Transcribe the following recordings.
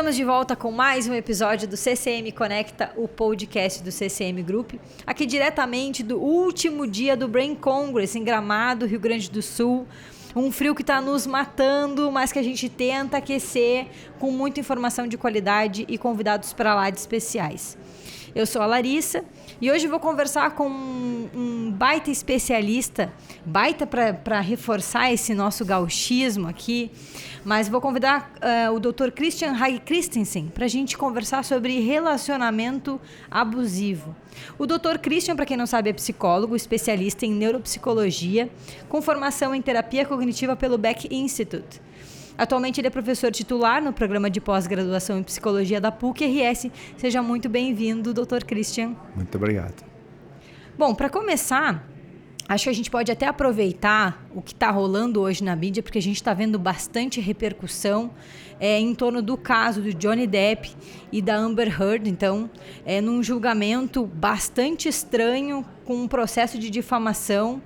Estamos de volta com mais um episódio do CCM Conecta, o podcast do CCM Group, aqui diretamente do último dia do Brain Congress em Gramado, Rio Grande do Sul. Um frio que está nos matando, mas que a gente tenta aquecer com muita informação de qualidade e convidados para lá de especiais. Eu sou a Larissa e hoje vou conversar com um baita especialista, baita para reforçar esse nosso gauchismo aqui, mas vou convidar o Dr. Christian Hage Christensen para a gente conversar sobre relacionamento abusivo. O Dr. Christian, para quem não sabe, é psicólogo, especialista em neuropsicologia, com formação em terapia cognitiva pelo Beck Institute. Atualmente ele é professor titular no programa de pós-graduação em psicologia da PUC-RS. Seja muito bem-vindo, Dr. Christian. Muito obrigado. Bom, para começar, acho que a gente pode até aproveitar o que está rolando hoje na mídia, porque a gente está vendo bastante repercussão em torno do caso do Johnny Depp e da Amber Heard. Então, num julgamento bastante estranho, com um processo de difamação,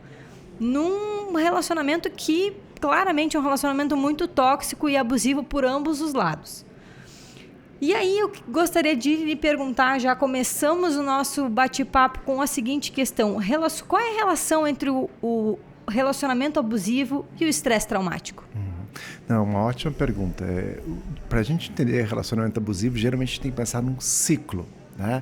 num relacionamento que claramente é um relacionamento muito tóxico e abusivo por ambos os lados. E aí eu gostaria de lhe perguntar, já começamos o nosso bate-papo com a seguinte questão: qual é a relação entre o relacionamento abusivo e o estresse traumático? Não, uma ótima pergunta. Para a gente entender relacionamento abusivo, geralmente a gente tem que pensar num ciclo. Né?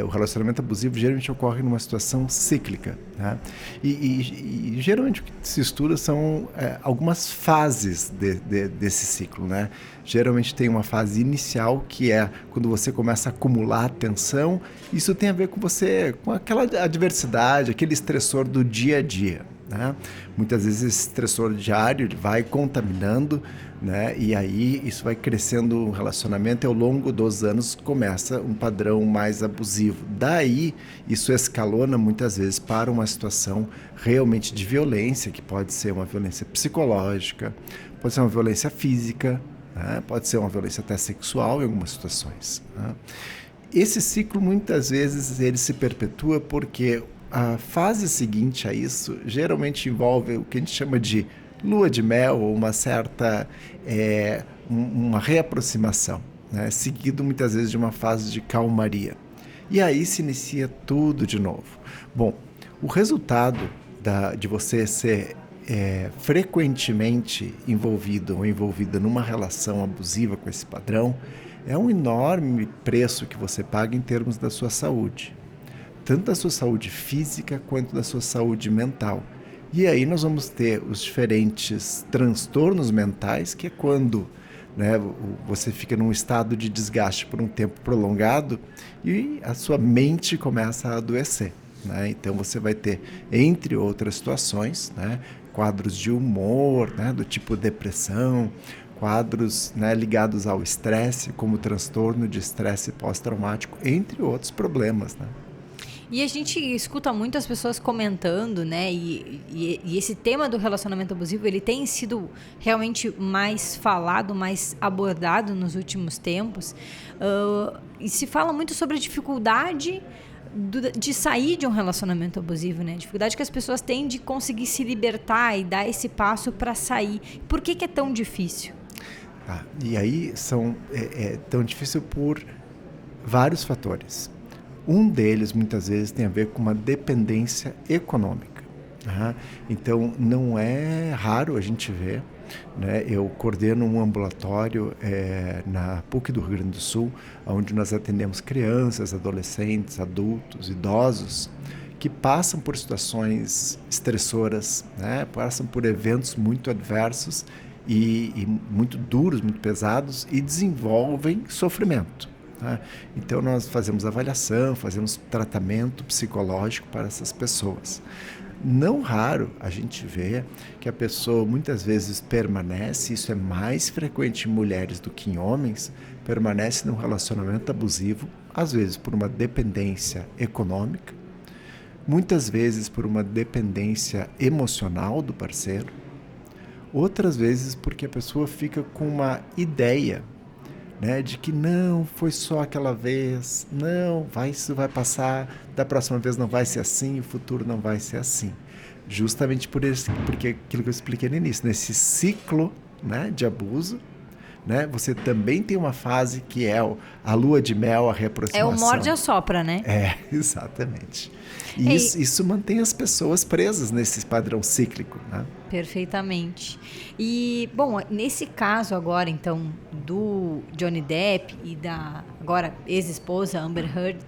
O relacionamento abusivo geralmente ocorre numa situação cíclica, né? E geralmente o que se estuda são algumas fases desse ciclo, né? Geralmente tem uma fase inicial que é quando você começa a acumular tensão. Isso tem a ver com aquela adversidade, aquele estressor do dia a dia, né? Muitas vezes esse estressor diário ele vai contaminando, né? E aí isso vai crescendo um relacionamento e ao longo dos anos começa um padrão mais abusivo. Daí isso escalona muitas vezes para uma situação realmente de violência, que pode ser uma violência psicológica, pode ser uma violência física, né? Pode ser uma violência até sexual em algumas situações, né? Esse ciclo muitas vezes ele se perpetua porque a fase seguinte a isso geralmente envolve o que a gente chama de lua de mel, ou uma certa uma reaproximação, né? Seguido muitas vezes de uma fase de calmaria. E aí se inicia tudo de novo. Bom, o resultado de você ser frequentemente envolvido ou envolvida numa relação abusiva com esse padrão é um enorme preço que você paga em termos da sua saúde. Tanto da sua saúde física quanto da sua saúde mental. E aí nós vamos ter os diferentes transtornos mentais, que é quando, né, você fica num estado de desgaste por um tempo prolongado e a sua mente começa a adoecer, né? Então você vai ter, entre outras situações, né, quadros de humor, né, do tipo depressão, quadros, né, ligados ao estresse, como transtorno de estresse pós-traumático, entre outros problemas, né? E a gente escuta muitas pessoas comentando, né? E esse tema do relacionamento abusivo, ele tem sido realmente mais falado, mais abordado nos últimos tempos. E se fala muito sobre a dificuldade de sair de um relacionamento abusivo, né? A dificuldade que as pessoas têm de conseguir se libertar e dar esse passo para sair. Por que é tão difícil? E aí é tão difícil por vários fatores. Um deles, muitas vezes, tem a ver com uma dependência econômica. Né? Então, não é raro a gente ver, né? Eu coordeno um ambulatório na PUC do Rio Grande do Sul, onde nós atendemos crianças, adolescentes, adultos, idosos, que passam por situações estressoras, né? Passam por eventos muito adversos e muito duros, muito pesados, e desenvolvem sofrimento. Então nós fazemos avaliação, fazemos tratamento psicológico para essas pessoas. Não raro a gente vê que a pessoa muitas vezes permanece, isso é mais frequente em mulheres do que em homens, permanece num relacionamento abusivo, às vezes por uma dependência econômica, muitas vezes por uma dependência emocional do parceiro, outras vezes porque a pessoa fica com uma ideia, né, de que não, foi só aquela vez, não, isso vai passar, da próxima vez não vai ser assim, o futuro não vai ser assim. Justamente porque aquilo que eu expliquei no início, nesse ciclo, né, de abuso, né, você também tem uma fase que é a lua de mel, a reaproximação. É o morde e assopra, né? Exatamente. E isso mantém as pessoas presas nesse padrão cíclico, né? Perfeitamente. E, bom, nesse caso agora, então, do Johnny Depp e da agora ex-esposa Amber Heard,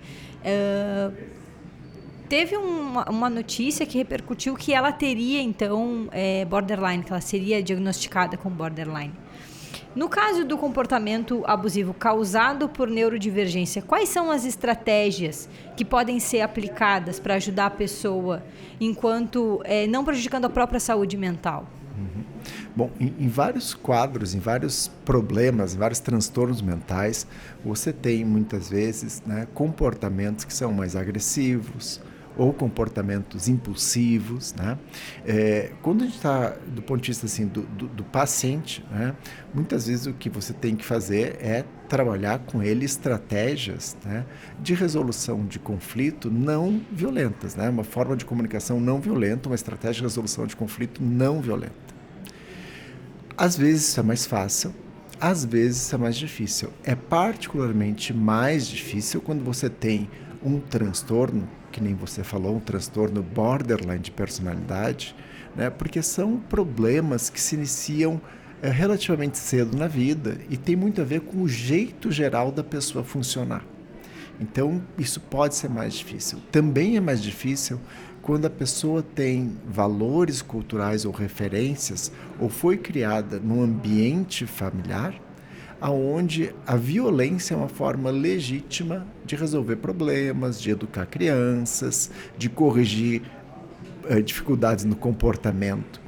teve uma notícia que repercutiu que ela teria, então, borderline, que ela seria diagnosticada com borderline. No caso do comportamento abusivo causado por neurodivergência, quais são as estratégias que podem ser aplicadas para ajudar a pessoa, enquanto não prejudicando a própria saúde mental? Bom, em vários quadros, em vários problemas, em vários transtornos mentais, você tem muitas vezes, né, comportamentos que são mais agressivos, ou comportamentos impulsivos, né? Quando a gente está do ponto de vista assim, do paciente, né, muitas vezes o que você tem que fazer é trabalhar com ele estratégias, né, de resolução de conflito não violentas, né? Uma forma de comunicação não violenta, uma estratégia de resolução de conflito não violenta. Às vezes isso é mais fácil, às vezes isso é mais difícil. É particularmente mais difícil quando você tem um transtorno, que nem você falou, um transtorno borderline de personalidade, né? Porque são problemas que se iniciam relativamente cedo na vida e tem muito a ver com o jeito geral da pessoa funcionar. Então, isso pode ser mais difícil. Também é mais difícil quando a pessoa tem valores culturais ou referências ou foi criada num ambiente familiar aonde a violência é uma forma legítima de resolver problemas, de educar crianças, de corrigir dificuldades no comportamento.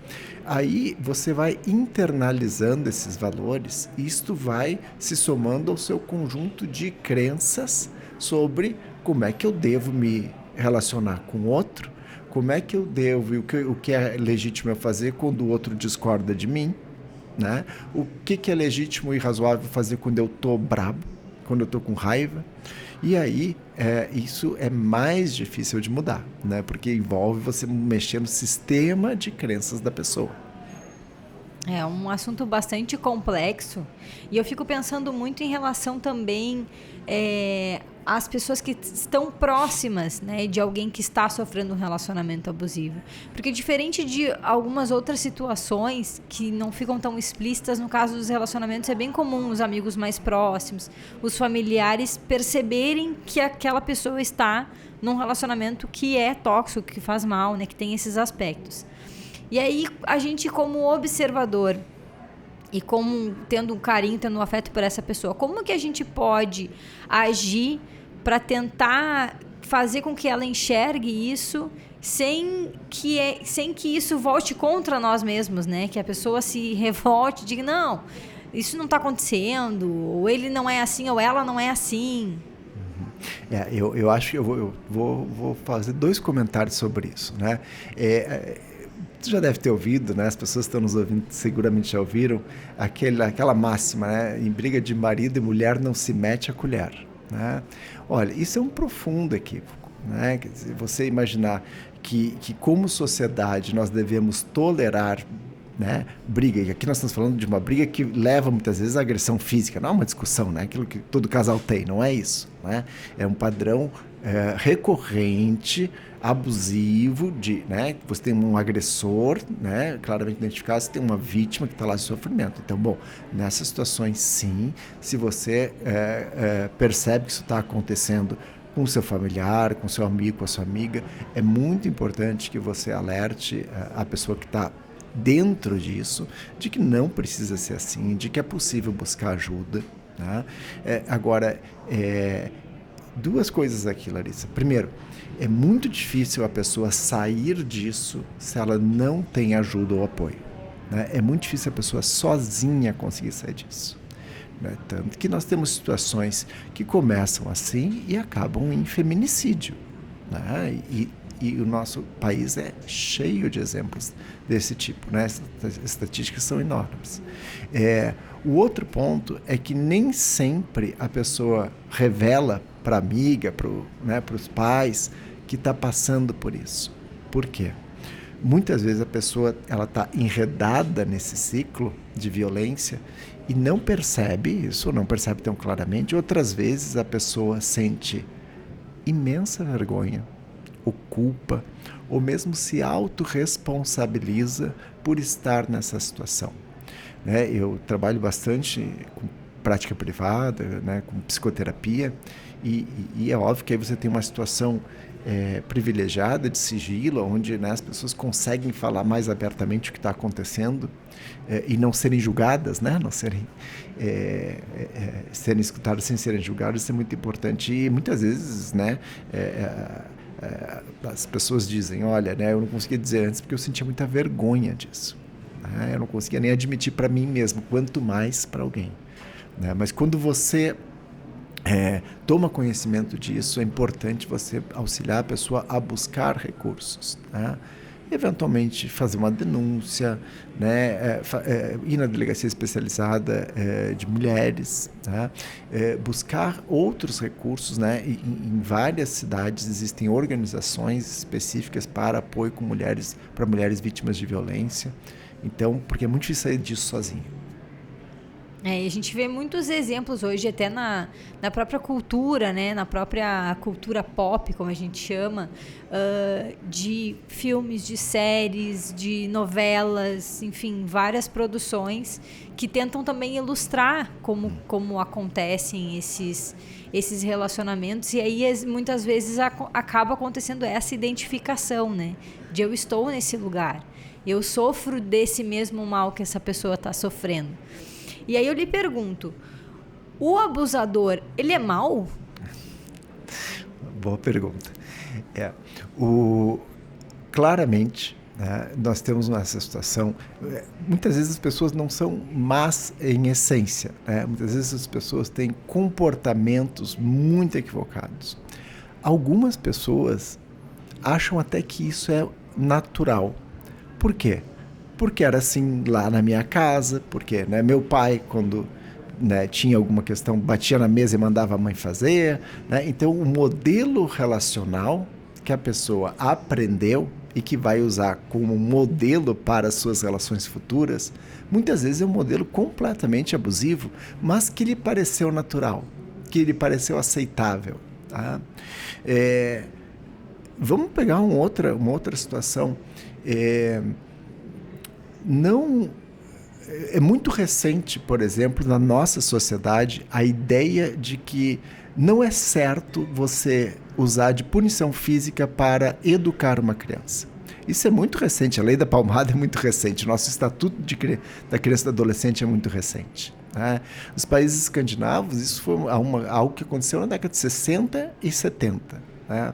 Aí você vai internalizando esses valores e isto vai se somando ao seu conjunto de crenças sobre como é que eu devo me relacionar com o outro, como é que eu devo e o que é legítimo eu fazer quando o outro discorda de mim, né? O que é legítimo e razoável fazer quando eu estou brabo, quando eu estou com raiva. E aí, isso é mais difícil de mudar, né? Porque envolve você mexer no sistema de crenças da pessoa. É um assunto bastante complexo e eu fico pensando muito em relação também às pessoas que estão próximas, né, de alguém que está sofrendo um relacionamento abusivo. Porque diferente de algumas outras situações que não ficam tão explícitas, no caso dos relacionamentos é bem comum os amigos mais próximos, os familiares perceberem que aquela pessoa está num relacionamento que é tóxico, que faz mal, né, que tem esses aspectos. E aí a gente, como observador e como tendo um carinho, tendo um afeto por essa pessoa, como que a gente pode agir para tentar fazer com que ela enxergue isso sem que isso volte contra nós mesmos, né? Que a pessoa se revolte e diga, não, isso não está acontecendo, ou ele não é assim, ou ela não é assim. Eu acho que eu vou fazer 2 comentários sobre isso, né? Você já deve ter ouvido, né? As pessoas que estão nos ouvindo seguramente já ouviram aquela máxima, né? Em briga de marido e mulher não se mete a colher, né? Olha, isso é um profundo equívoco, né? Quer dizer, você imaginar que como sociedade nós devemos tolerar, né, briga, e aqui nós estamos falando de uma briga que leva muitas vezes à agressão física, não é uma discussão, né, aquilo que todo casal tem, não é isso, né? É um padrão recorrente, abusivo, né, você tem um agressor, né, claramente identificado, você tem uma vítima que está lá em sofrimento. Então, bom, nessas situações sim, se você percebe que isso está acontecendo com o seu familiar, com o seu amigo, com a sua amiga, é muito importante que você alerte a pessoa que está dentro disso, de que não precisa ser assim, de que é possível buscar ajuda, né? Agora, 2 coisas aqui, Larissa. Primeiro, é muito difícil a pessoa sair disso se ela não tem ajuda ou apoio, né? É muito difícil a pessoa sozinha conseguir sair disso, né? Tanto que nós temos situações que começam assim e acabam em feminicídio, né? E o nosso país é cheio de exemplos desse tipo, né? As estatísticas são enormes. O outro ponto é que nem sempre a pessoa revela para a amiga, para os pais, que está passando por isso. Por quê? Muitas vezes a pessoa está enredada nesse ciclo de violência e não percebe isso, não percebe tão claramente. Outras vezes a pessoa sente imensa vergonha, ou culpa, ou mesmo se autorresponsabiliza por estar nessa situação. Né? Eu trabalho bastante com prática privada, né, com psicoterapia, e é óbvio que aí você tem uma situação privilegiada de sigilo, onde, né, as pessoas conseguem falar mais abertamente o que está acontecendo e não serem julgadas, né, não serem escutadas sem serem julgadas. Isso é muito importante. E muitas vezes, né, as pessoas dizem, olha, né, eu não conseguia dizer antes porque eu sentia muita vergonha disso, né? Eu não conseguia nem admitir para mim mesmo, quanto mais para alguém, né? Mas quando você toma conhecimento disso, é importante você auxiliar a pessoa a buscar recursos, né? Eventualmente fazer uma denúncia, né? Ir na delegacia especializada de mulheres, né? Buscar outros recursos, né? Em várias cidades existem organizações específicas para apoio com mulheres, para mulheres vítimas de violência. Então, porque é muito difícil sair disso sozinho. E a gente vê muitos exemplos hoje, até na própria cultura, né? Na própria cultura pop, como a gente chama, de filmes, de séries, de novelas, enfim, várias produções que tentam também ilustrar como acontecem esses relacionamentos. E aí, muitas vezes, acaba acontecendo essa identificação, né? De eu estou nesse lugar, eu sofro desse mesmo mal que essa pessoa está sofrendo. E aí eu lhe pergunto, o abusador, ele é mau? Boa pergunta. Claramente, né, nós temos nessa situação, muitas vezes as pessoas não são más em essência, né? Muitas vezes as pessoas têm comportamentos muito equivocados. Algumas pessoas acham até que isso é natural. Por quê? Porque era assim lá na minha casa, porque, né, meu pai, quando, né, tinha alguma questão, batia na mesa e mandava a mãe fazer, né? Então, o modelo relacional que a pessoa aprendeu e que vai usar como modelo para as suas relações futuras, muitas vezes é um modelo completamente abusivo, mas que lhe pareceu natural, que lhe pareceu aceitável. Tá? Vamos pegar uma outra situação. É muito recente, por exemplo, na nossa sociedade, a ideia de que não é certo você usar de punição física para educar uma criança. Isso é muito recente, a lei da palmada é muito recente, o nosso estatuto da criança e do adolescente é muito recente. Né? Os países escandinavos, isso foi algo que aconteceu na década de 60 e 70. Né?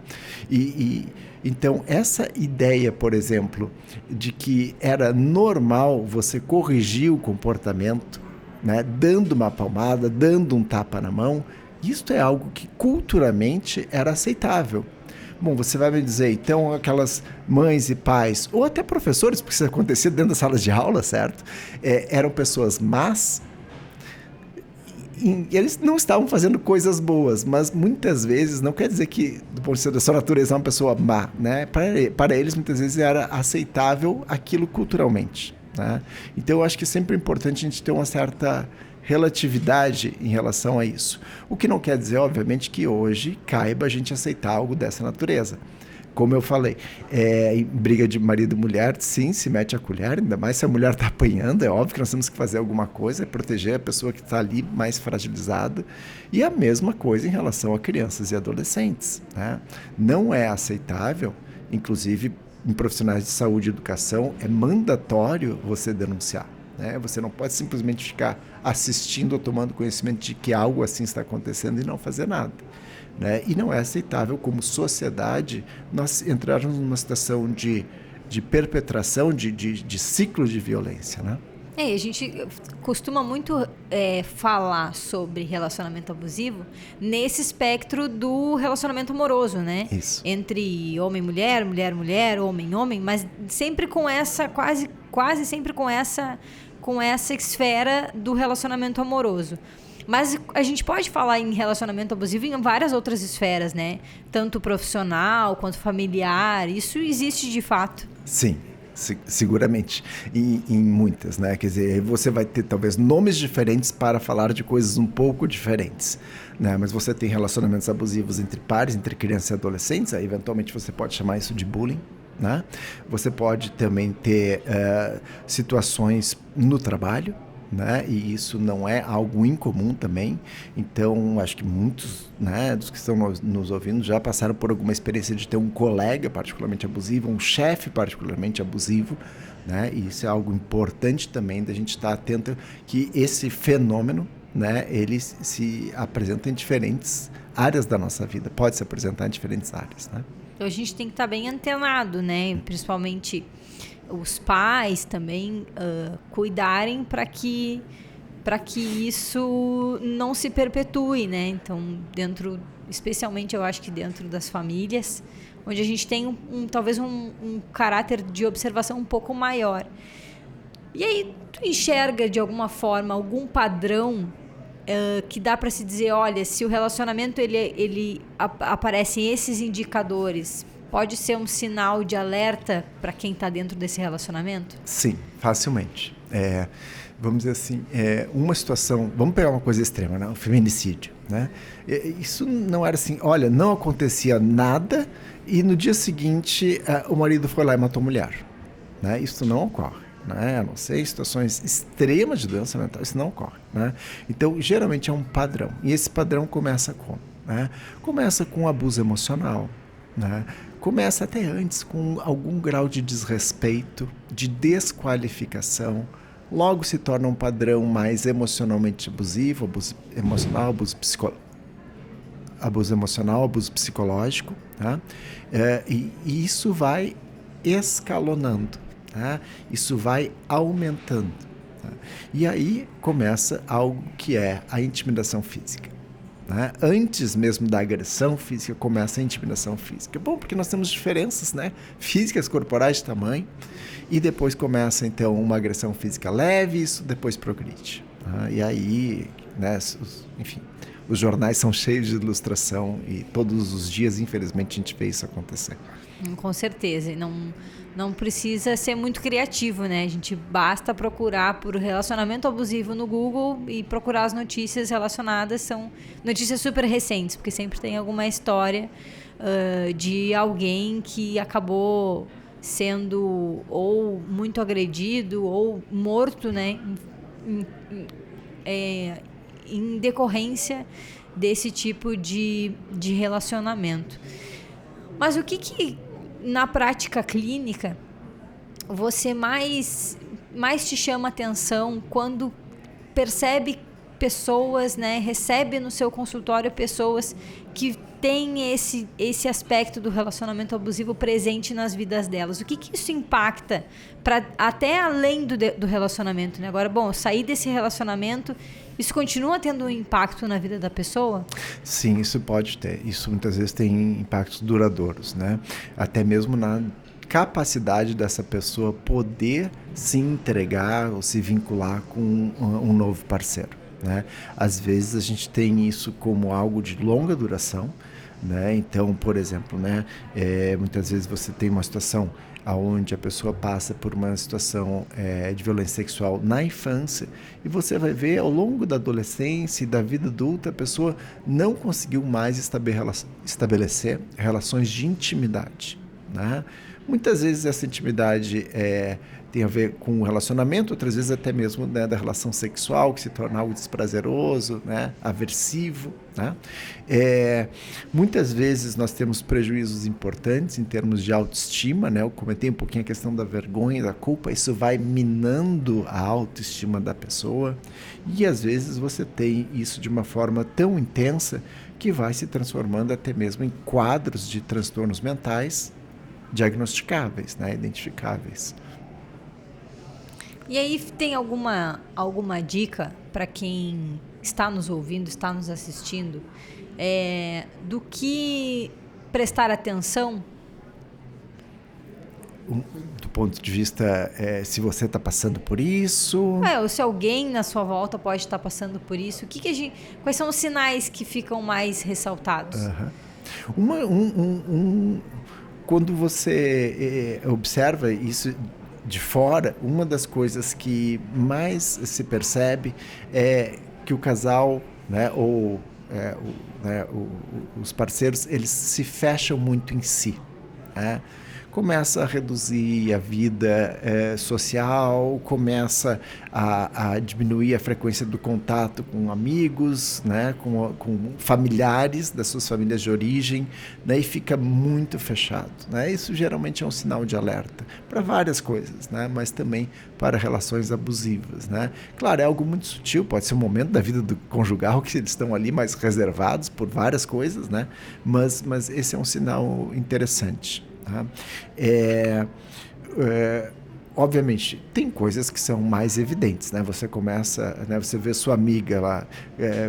Então, essa ideia, por exemplo, de que era normal você corrigir o comportamento, né, dando uma palmada, dando um tapa na mão, isso é algo que culturalmente era aceitável. Bom, você vai me dizer, então, aquelas mães e pais, ou até professores, porque isso acontecia dentro da sala de aula, certo? Eram pessoas más. E eles não estavam fazendo coisas boas, mas muitas vezes, não quer dizer que, do ponto de vista da sua natureza, é uma pessoa má, né? Para eles, muitas vezes, era aceitável aquilo culturalmente. Né? Então, eu acho que é sempre importante a gente ter uma certa relatividade em relação a isso. O que não quer dizer, obviamente, que hoje caiba a gente aceitar algo dessa natureza. Como eu falei, em briga de marido e mulher, sim, se mete a colher, ainda mais se a mulher está apanhando, é óbvio que nós temos que fazer alguma coisa, proteger a pessoa que está ali mais fragilizada. E a mesma coisa em relação a crianças e adolescentes. Né? Não é aceitável, inclusive em profissionais de saúde e educação, é mandatório você denunciar. Né? Você não pode simplesmente ficar assistindo ou tomando conhecimento de que algo assim está acontecendo e não fazer nada. Né? E não é aceitável, como sociedade, nós entrarmos numa situação de perpetração de ciclo de violência. Né? A gente costuma muito falar sobre relacionamento abusivo nesse espectro do relacionamento amoroso, né? Isso. Entre homem e mulher, mulher e mulher, homem e homem, mas sempre com essa, quase sempre com essa esfera do relacionamento amoroso. Mas a gente pode falar em relacionamento abusivo em várias outras esferas, né? Tanto profissional quanto familiar. Isso existe de fato. Sim, Seguramente, em muitas, né? Quer dizer, você vai ter talvez nomes diferentes para falar de coisas um pouco diferentes, né? Mas você tem relacionamentos abusivos entre pares, entre crianças e adolescentes, aí eventualmente você pode chamar isso de bullying, né? Você pode também ter situações no trabalho, né? E isso não é algo incomum também. Então, acho que muitos, né, dos que estão nos ouvindo já passaram por alguma experiência de ter um colega particularmente abusivo, um chefe particularmente abusivo, né? E isso é algo importante também da gente estar atento que esse fenômeno, né, ele se apresenta em diferentes áreas da nossa vida, pode se apresentar em diferentes áreas, né? Então a gente tem que estar bem antenado, né? Principalmente os pais também cuidarem para que isso não se perpetue, né? Então, especialmente eu acho que dentro das famílias, onde a gente tem talvez um caráter de observação um pouco maior. E aí, tu enxerga de alguma forma algum padrão que dá para se dizer, olha, se o relacionamento ele aparecem esses indicadores, pode ser um sinal de alerta para quem está dentro desse relacionamento? Sim, facilmente. Vamos dizer assim, uma situação... Vamos pegar uma coisa extrema, né? O feminicídio, né? Isso não era assim, olha, não acontecia nada e no dia seguinte o marido foi lá e matou a mulher, né? Isso não ocorre, né? A não ser em situações extremas de doença mental, isso não ocorre, né? Então, geralmente é um padrão. E esse padrão começa como? Né? Começa com abuso emocional, né? Começa até antes com algum grau de desrespeito, de desqualificação, logo se torna um padrão mais emocionalmente abusivo, abuso emocional, abuso emocional, abuso psicológico, tá? E isso vai escalonando, tá? Isso vai aumentando, tá? E aí começa algo que é a intimidação física. Né? Antes mesmo da agressão física, começa a intimidação física. Bom, porque nós temos diferenças, né, físicas, corporais de tamanho, e depois começa, então, uma agressão física leve, isso depois progride. Tá? E aí, né, enfim, os jornais são cheios de ilustração e todos os dias, infelizmente, a gente vê isso acontecer. Com certeza, e não precisa ser muito criativo, né? A gente basta procurar por relacionamento abusivo no Google e procurar as notícias relacionadas, são notícias super recentes, porque sempre tem alguma história de alguém que acabou sendo ou muito agredido ou morto, né? Em decorrência desse tipo de relacionamento. Mas o que na prática clínica você mais te chama atenção quando percebe pessoas, né, recebe no seu consultório pessoas que têm esse aspecto do relacionamento abusivo presente nas vidas delas? O que isso impacta até além do relacionamento, né? Agora, bom, sair desse relacionamento, isso continua tendo um impacto na vida da pessoa? Sim, isso pode ter. Isso muitas vezes tem impactos duradouros, né? Até mesmo na capacidade dessa pessoa poder se entregar ou se vincular com um novo parceiro, né? Às vezes a gente tem isso como algo de longa duração, né? Então, por exemplo, né, muitas vezes você tem uma situação onde a pessoa passa por uma situação de violência sexual na infância e você vai ver ao longo da adolescência e da vida adulta a pessoa não conseguiu mais estabelecer relações de intimidade, né? Muitas vezes essa intimidade tem a ver com o relacionamento, outras vezes até mesmo, né, da relação sexual, que se torna algo desprazeroso, né, aversivo, né? Muitas vezes nós temos prejuízos importantes em termos de autoestima, né? Eu comentei um pouquinho a questão da vergonha, da culpa, isso vai minando a autoestima da pessoa e às vezes você tem isso de uma forma tão intensa que vai se transformando até mesmo em quadros de transtornos mentais diagnosticáveis, né, identificáveis. E aí tem alguma dica para quem está nos ouvindo, está nos assistindo, do que prestar atenção? Do ponto de vista, se você está passando por isso... ou se alguém na sua volta pode estar passando por isso, quais são os sinais que ficam mais ressaltados? Quando você observa isso de fora, uma das coisas que mais se percebe é que o casal, né, ou os parceiros, eles se fecham muito em si, né? Começa a reduzir a vida social, começa a diminuir a frequência do contato com amigos, né, com familiares das suas famílias de origem, né, e fica muito fechado, né? Isso geralmente é um sinal de alerta para várias coisas, né, mas também para relações abusivas, né? Claro, é algo muito sutil, pode ser um momento da vida do conjugal que eles estão ali mais reservados por várias coisas, né, mas esse é um sinal interessante. Tá? Obviamente, tem coisas que são mais evidentes, né? Você começa, né, você vê sua amiga lá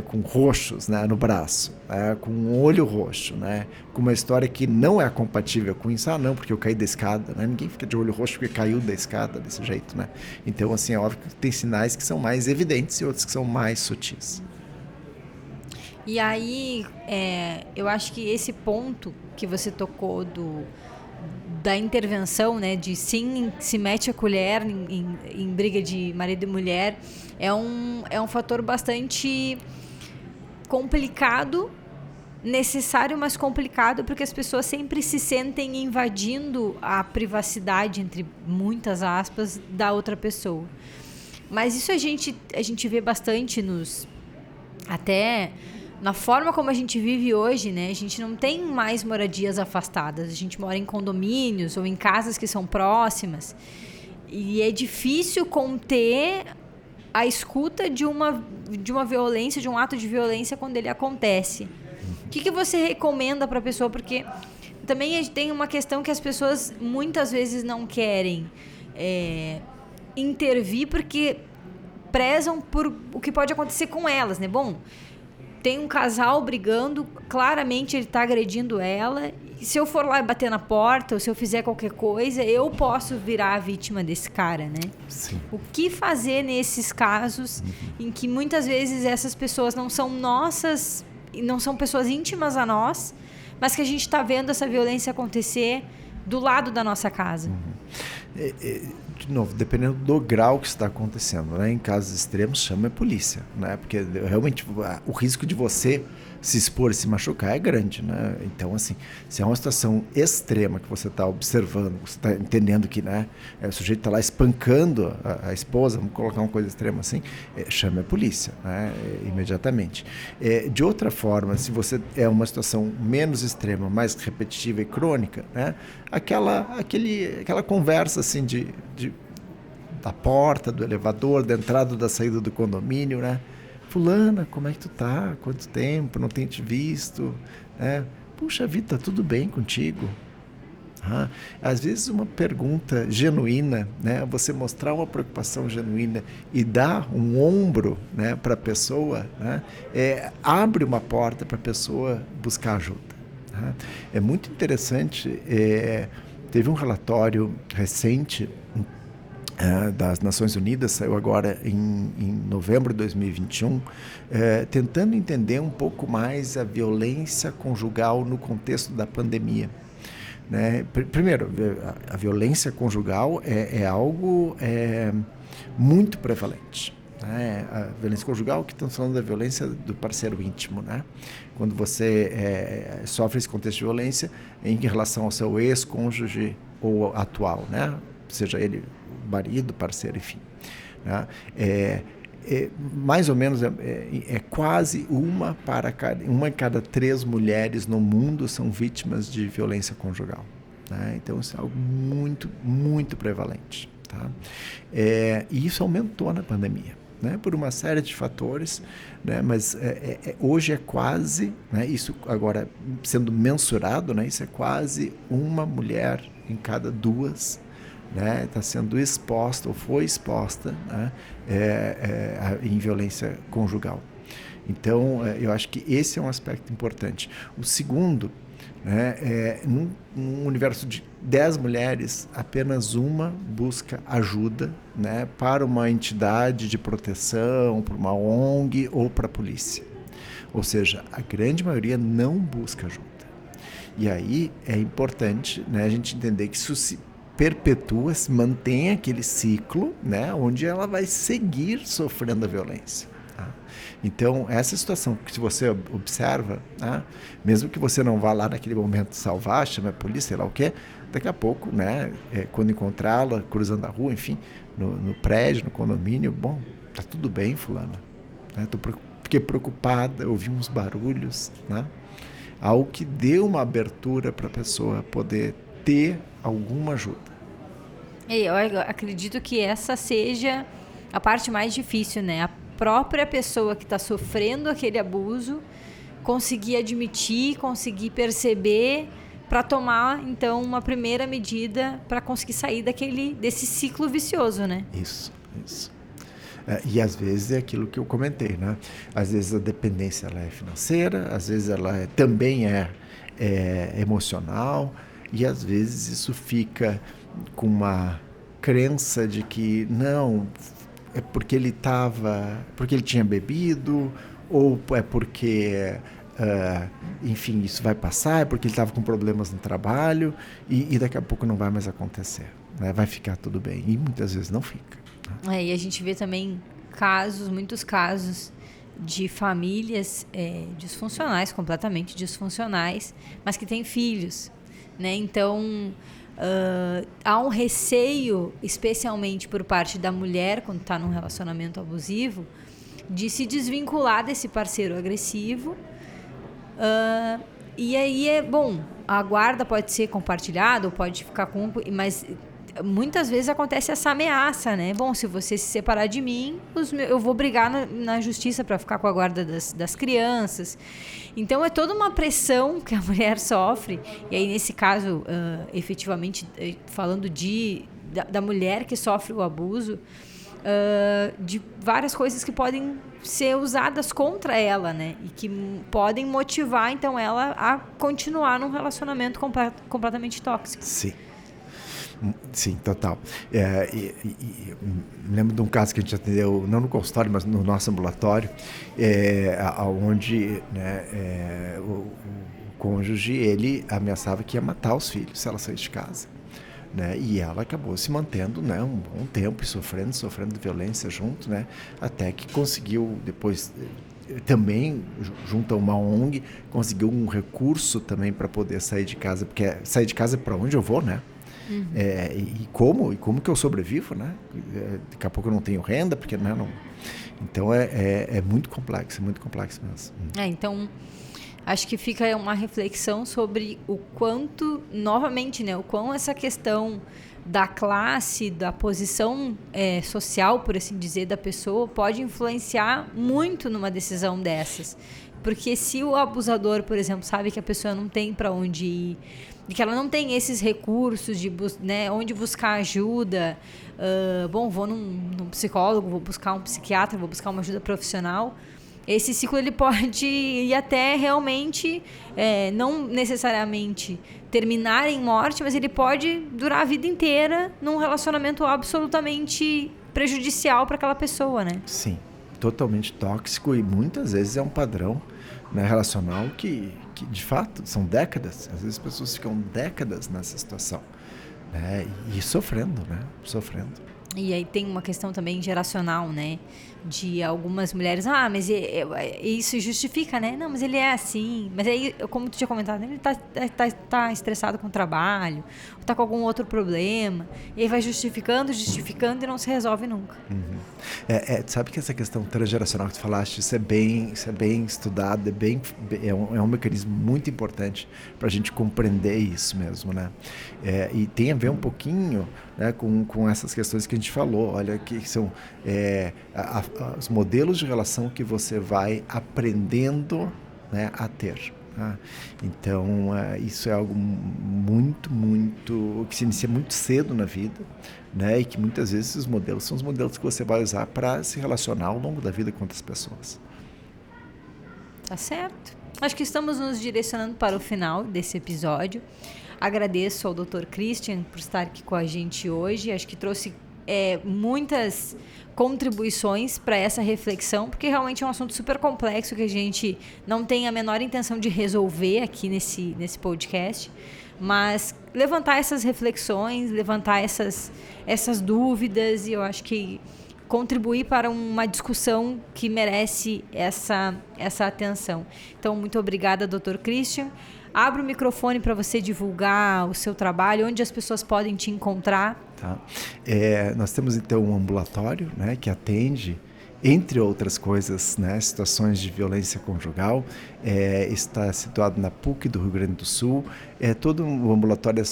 com roxos, né, no braço, com um olho roxo, né, com uma história que não é compatível com isso. Não, porque eu caí da escada, né? Ninguém fica de olho roxo porque caiu da escada desse jeito, né? Então, assim, é óbvio que tem sinais que são mais evidentes e outros que são mais sutis. E aí, eu acho que esse ponto que você tocou da intervenção, né, de sim, se mete a colher em briga de marido e mulher, é um fator bastante complicado, necessário, mas complicado, porque as pessoas sempre se sentem invadindo a privacidade, entre muitas aspas, da outra pessoa. Mas isso a gente vê bastante até na forma como a gente vive hoje, né? A gente não tem mais moradias afastadas. A gente mora em condomínios ou em casas que são próximas. E é difícil conter a escuta de uma violência, de um ato de violência quando ele acontece. O que você recomenda para a pessoa? Porque também tem uma questão que as pessoas muitas vezes não querem intervir porque prezam por o que pode acontecer com elas, né? Bom, tem um casal brigando, claramente ele está agredindo ela. Se eu for lá bater na porta, ou se eu fizer qualquer coisa, eu posso virar a vítima desse cara, né? Sim. O que fazer nesses casos em que muitas vezes essas pessoas não são nossas, não são pessoas íntimas a nós, mas que a gente está vendo essa violência acontecer do lado da nossa casa? De novo, dependendo do grau que está acontecendo, né? Em casos extremos, chama a polícia, né? Porque realmente o risco de você se expor e se machucar é grande, né? Então, assim, se é uma situação extrema que você está observando, você está entendendo que, né, o sujeito está lá espancando a esposa, vamos colocar uma coisa extrema assim, chame a polícia, né? Imediatamente. De outra forma, se você é uma situação menos extrema, mais repetitiva e crônica, né? Aquela conversa assim da porta, do elevador, da entrada ou da saída do condomínio, né? Fulana, como é que tu tá? Quanto tempo? Não tenho te visto, né? Puxa vida, tá tudo bem contigo? Às vezes uma pergunta genuína, né? Você mostrar uma preocupação genuína e dar um ombro, né, para a pessoa, né? Abre uma porta para a pessoa buscar ajuda. Tá? É muito interessante, teve um relatório recente das Nações Unidas, saiu agora em novembro de 2021, tentando entender um pouco mais a violência conjugal no contexto da pandemia. Né? Primeiro, a violência conjugal é algo muito prevalente. Né? A violência conjugal, que estamos falando da violência do parceiro íntimo, né? Quando você sofre esse contexto de violência em relação ao seu ex-cônjuge ou atual, né? Seja ele marido, parceiro, enfim. Né? Mais ou menos quase uma em cada 3 mulheres no mundo são vítimas de violência conjugal. Né? Então isso é algo muito, muito prevalente. Tá? E isso aumentou na pandemia, né? Por uma série de fatores, né? Mas hoje é quase, né? Isso agora sendo mensurado, né? Isso é quase uma mulher em cada 2, né, está sendo exposta ou foi exposta, né, em violência conjugal. Então, eu acho que esse é um aspecto importante. O segundo, né, num universo de 10 mulheres, apenas uma busca ajuda, né, para uma entidade de proteção, para uma ONG ou para a polícia. Ou seja, a grande maioria não busca ajuda. E aí é importante, né, a gente entender que isso perpetua, se mantém aquele ciclo, né, onde ela vai seguir sofrendo a violência. Tá? Então, essa situação que se você observa, tá, mesmo que você não vá lá naquele momento salvar, chame a polícia, sei lá o quê, daqui a pouco, né, quando encontrá-la, cruzando a rua, enfim, no prédio, no condomínio, bom, tá tudo bem, fulano. Né, fiquei preocupada, ouvi uns barulhos, né, algo que deu uma abertura para a pessoa poder ter alguma ajuda. Eu acredito que essa seja a parte mais difícil, né? A própria pessoa que está sofrendo aquele abuso conseguir admitir, conseguir perceber, para tomar, então, uma primeira medida para conseguir sair desse ciclo vicioso, né? Isso. E às vezes é aquilo que eu comentei, né? Às vezes a dependência ela é financeira, às vezes ela também é emocional, e às vezes isso fica com uma crença de que não, é porque ele tinha bebido, ou é porque enfim, isso vai passar, é porque ele estava com problemas no trabalho, e daqui a pouco não vai mais acontecer, né? Vai ficar tudo bem, e muitas vezes não fica. E a gente vê também muitos casos de famílias disfuncionais, completamente disfuncionais, mas que têm filhos, né? Então, há um receio, especialmente por parte da mulher, quando está num relacionamento abusivo, de se desvincular desse parceiro agressivo. E aí a guarda pode ser compartilhada, ou pode ficar com... Mas muitas vezes acontece essa ameaça, né? Bom, se você se separar de mim, eu vou brigar na justiça para ficar com a guarda das crianças. Então, é toda uma pressão que a mulher sofre. E aí, nesse caso, efetivamente, falando da mulher que sofre o abuso, de várias coisas que podem ser usadas contra ela, né? E que podem motivar, então, ela a continuar num relacionamento completamente tóxico. Sim, total. Me lembro de um caso que a gente atendeu, não no consultório, mas no nosso ambulatório, onde, né, o cônjuge, ele ameaçava que ia matar os filhos se ela saísse de casa. Né? E ela acabou se mantendo, né, um bom tempo, sofrendo violência junto, né, até que conseguiu depois... também, junto a uma ONG, conseguiu um recurso também para poder sair de casa, porque sair de casa é para onde eu vou, né? Uhum. E como que eu sobrevivo, né? Daqui a pouco eu não tenho renda, porque né, não... Então é muito complexo mesmo. Então acho que fica uma reflexão sobre o quanto, novamente, né, o quão essa questão da classe, da posição social, por assim dizer, da pessoa, pode influenciar muito numa decisão dessas. Porque se o abusador, por exemplo, sabe que a pessoa não tem para onde ir, e que ela não tem esses recursos de né, onde buscar ajuda, vou num psicólogo, vou buscar um psiquiatra, vou buscar uma ajuda profissional, esse ciclo ele pode ir até realmente, não necessariamente terminar em morte, mas ele pode durar a vida inteira num relacionamento absolutamente prejudicial para aquela pessoa, né? Sim, totalmente tóxico, e muitas vezes é um padrão, né, relacional que de fato são décadas. Às vezes as pessoas ficam décadas nessa situação, né, e sofrendo. E aí tem uma questão também geracional, né? De algumas mulheres, mas isso justifica, né? Não, mas ele é assim. Mas aí, como tu tinha comentado, ele tá estressado com o trabalho, ou tá com algum outro problema. E aí vai justificando e não se resolve nunca. Uhum. Sabe que essa questão transgeracional que tu falaste, isso é bem estudado, é um mecanismo muito importante para a gente compreender isso mesmo, né? E tem a ver um pouquinho, né, com essas questões que a gente falou. Olha, que são os modelos de relação que você vai aprendendo, né, a ter. Tá? Então, isso é algo muito, que se inicia muito cedo na vida, né, e que muitas vezes esses modelos são os modelos que você vai usar para se relacionar ao longo da vida com outras pessoas. Tá certo. Acho que estamos nos direcionando para o final desse episódio. Agradeço ao Dr. Christian por estar aqui com a gente hoje. Acho que trouxe muitas contribuições para essa reflexão, porque realmente é um assunto super complexo que a gente não tem a menor intenção de resolver aqui nesse podcast, mas levantar essas reflexões, levantar essas dúvidas, e eu acho que contribuir para uma discussão que merece essa atenção. Então, muito obrigada, Dr. Christian. Abro o microfone para você divulgar o seu trabalho, onde as pessoas podem te encontrar. Tá. Nós temos, então, um ambulatório, né, que atende, entre outras coisas, né, situações de violência conjugal. Está situado na PUC do Rio Grande do Sul. Todo o ambulatório,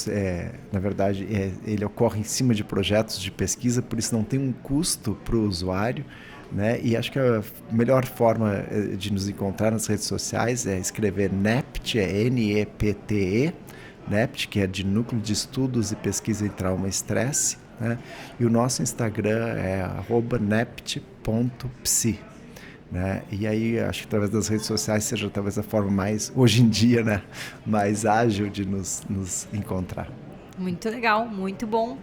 na verdade, ele ocorre em cima de projetos de pesquisa, por isso não tem um custo para o usuário, né? E acho que a melhor forma de nos encontrar nas redes sociais é escrever NEPT, NEPTE, NEPT, que é de Núcleo de Estudos e Pesquisa em Trauma e Estresse, né? E o nosso Instagram é @nept.psi, né? E aí acho que através das redes sociais seja talvez a forma mais, hoje em dia, né, mais ágil de nos encontrar. Muito legal, muito bom.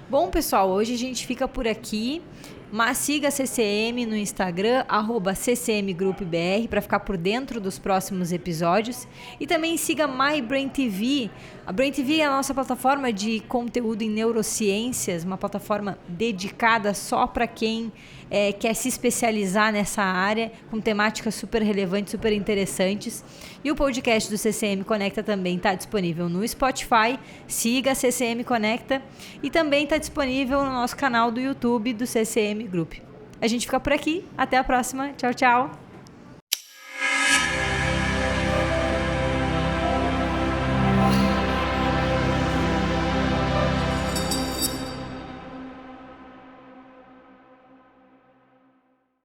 Bom, pessoal, hoje a gente fica por aqui. Mas siga a CCM no Instagram, @ccmgroupbr, para ficar por dentro dos próximos episódios. E também siga MyBrainTV. A BrainTV é a nossa plataforma de conteúdo em neurociências, uma plataforma dedicada só para quem quer se especializar nessa área, com temáticas super relevantes, super interessantes. E o podcast do CCM Conecta também está disponível no Spotify. Siga a CCM Conecta. E também está disponível no nosso canal do YouTube do CCM Group. A gente fica por aqui. Até a próxima. Tchau, tchau.